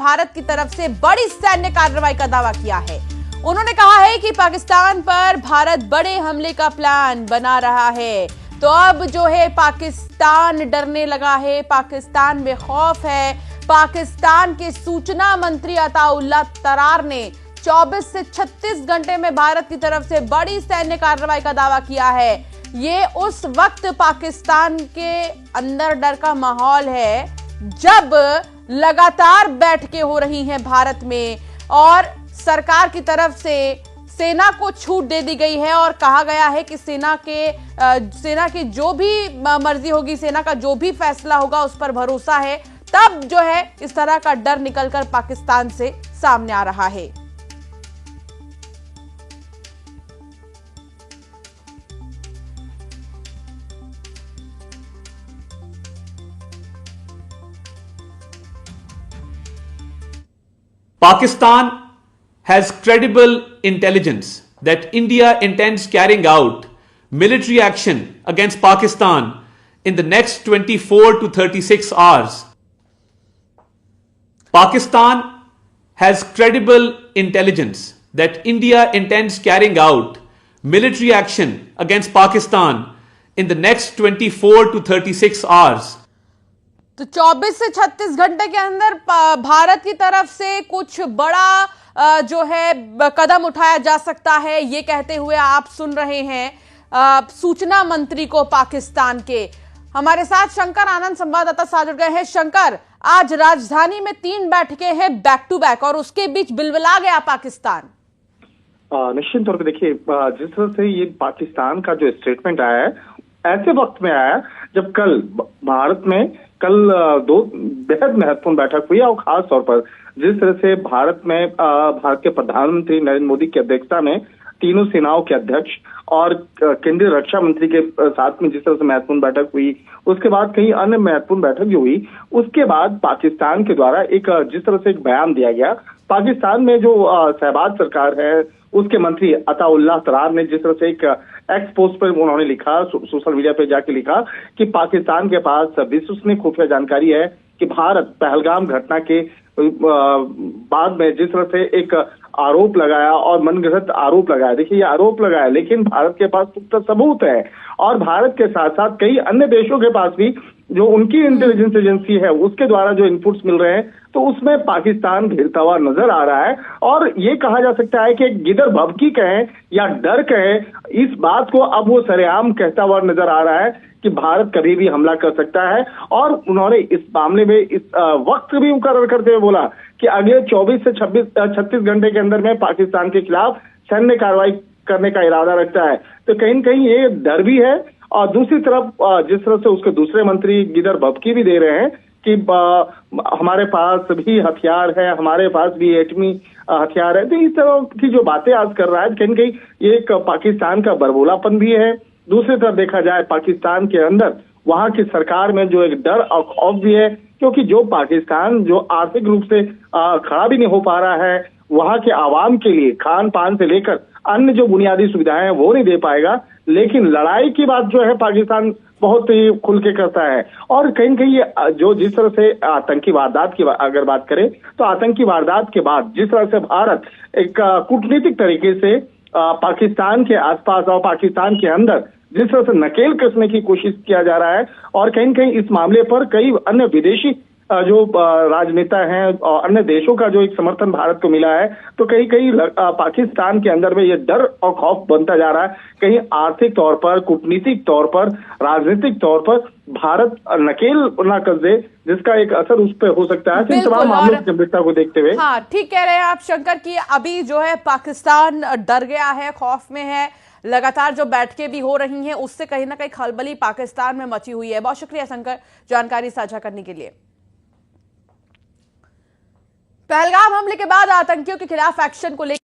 भारत की तरफ से बड़ी सैन्य कार्रवाई का दावा किया है। उन्होंने कहा है कि पाकिस्तान पर भारत बड़े हमले का प्लान बना रहा है। तो अब जो है पाकिस्तान डरने लगा है, पाकिस्तान में खौफ है। पाकिस्तान के सूचना मंत्री अताउल्लाह तरार ने 24 से 36 घंटे में भारत की तरफ से बड़ी सैन्य कार्रवाई का दावा किया है। ये उस वक्त पाकिस्तान के अंदर डर का माहौल है जब लगातार बैठकें हो रही हैं भारत में और सरकार की तरफ से सेना को छूट दे दी गई है और कहा गया है कि सेना की जो भी मर्जी होगी, सेना का जो भी फैसला होगा उस पर भरोसा है। तब जो है इस तरह का डर निकलकर पाकिस्तान से सामने आ रहा है। Pakistan has credible intelligence that India intends carrying out military action against Pakistan in the next 24 to 36 hours. Pakistan has credible intelligence that India intends carrying out military action against Pakistan in the next 24 to 36 hours. तो 24 से 36 घंटे के अंदर भारत की तरफ से कुछ बड़ा जो है कदम उठाया जा सकता है, ये कहते हुए आप सुन रहे हैं सूचना मंत्री को पाकिस्तान के। हमारे साथ शंकर आनंद संवाददाता साथ जुड़ गए हैं। शंकर, आज राजधानी में 3 बैठकें हैं बैक टू बैक और उसके बीच बिलबिला गया पाकिस्तान। निश्चित तौर पर देखिए, जिस तरह से ये पाकिस्तान का जो स्टेटमेंट आया है ऐसे वक्त में आया जब कल भारत में दो बेहद महत्वपूर्ण बैठक हुई और खास तौर पर जिस तरह से भारत के प्रधानमंत्री नरेंद्र मोदी की अध्यक्षता में तीनों सेनाओं के अध्यक्ष और केंद्रीय रक्षा मंत्री के साथ में जिस तरह से महत्वपूर्ण बैठक हुई, उसके बाद कई अन्य महत्वपूर्ण बैठक जो हुई, उसके बाद पाकिस्तान के द्वारा जिस तरह से एक बयान दिया गया। पाकिस्तान में जो शहबाज सरकार है उसके मंत्री अताउल्लाह तरार ने जिस तरह से एक एक्स पोस्ट पर उन्होंने लिखा, सोशल मीडिया पे जाके लिखा कि पाकिस्तान के पास विश्वसनीय खुफिया जानकारी है कि भारत पहलगाम घटना के बाद में जिस तरह से एक आरोप लगाया और मनगढ़ंत आरोप लगाया। देखिए, ये आरोप लगाया लेकिन भारत के पास पुख्ता सबूत है और भारत के साथ साथ कई अन्य देशों के पास भी जो उनकी इंटेलिजेंस एजेंसी है उसके द्वारा जो इनपुट्स मिल रहे हैं, तो उसमें पाकिस्तान घिरता हुआ नजर आ रहा है। और ये कहा जा सकता है कि गिदर भभकी कहें या डर कहें, इस बात को अब वो सरेआम कहता हुआ नजर आ रहा है कि भारत कभी भी हमला कर सकता है। और उन्होंने इस मामले में इस वक्त भी मुकर्रर करते हुए बोला कि अगले 24 से 36 घंटे के अंदर में पाकिस्तान के खिलाफ सैन्य कार्रवाई करने का इरादा रखता है। तो कहीं न कहीं ये डर भी है और दूसरी तरफ जिस तरह से उसके दूसरे मंत्री गिदर भभकी भी दे रहे हैं कि हमारे पास भी हथियार है, हमारे पास भी एटमी हथियार है। तो इस तरह की जो बातें आज कर रहा है, कहीं न कहीं ये एक पाकिस्तान का बरबोलापन भी है। दूसरी तरफ देखा जाए पाकिस्तान के अंदर वहां की सरकार में जो एक डर और खौफ भी है, क्योंकि जो पाकिस्तान जो आर्थिक रूप से खड़ा भी नहीं हो पा रहा है, वहां के आवाम के लिए खान पान से लेकर अन्य जो बुनियादी सुविधाएं हैं वो नहीं दे पाएगा। लेकिन लड़ाई की बात जो है पाकिस्तान बहुत ही खुल के करता है। और कहीं कहीं जो जिस तरह से आतंकी वारदात की अगर बात करें तो आतंकी वारदात के बाद जिस तरह से भारत एक कूटनीतिक तरीके से पाकिस्तान के आसपास और पाकिस्तान के अंदर जिस तरह से नकेल कसने की कोशिश किया जा रहा है और कहीं कहीं इस मामले पर कई अन्य विदेशी जो राजनेता हैं और अन्य देशों का जो एक समर्थन भारत को मिला है, तो कहीं कहीं पाकिस्तान के अंदर में ये डर और खौफ बनता जा रहा है। कहीं आर्थिक तौर पर, कूटनीतिक तौर पर, राजनीतिक तौर पर भारत नकेल ना कर दे, जिसका एक असर उस पर हो सकता है। इन तमाम मामलों की गंभीरता को देखते हुए हाँ, ठीक कह रहे हैं आप शंकर की अभी जो है पाकिस्तान डर गया है, खौफ में है। लगातार जो बैठकें भी हो रही हैं उससे कहीं ना कहीं खलबली पाकिस्तान में मची हुई है। बहुत शुक्रिया शंकर जानकारी साझा करने के लिए। पहलगाम हमले के बाद आतंकियों के खिलाफ एक्शन को लेकर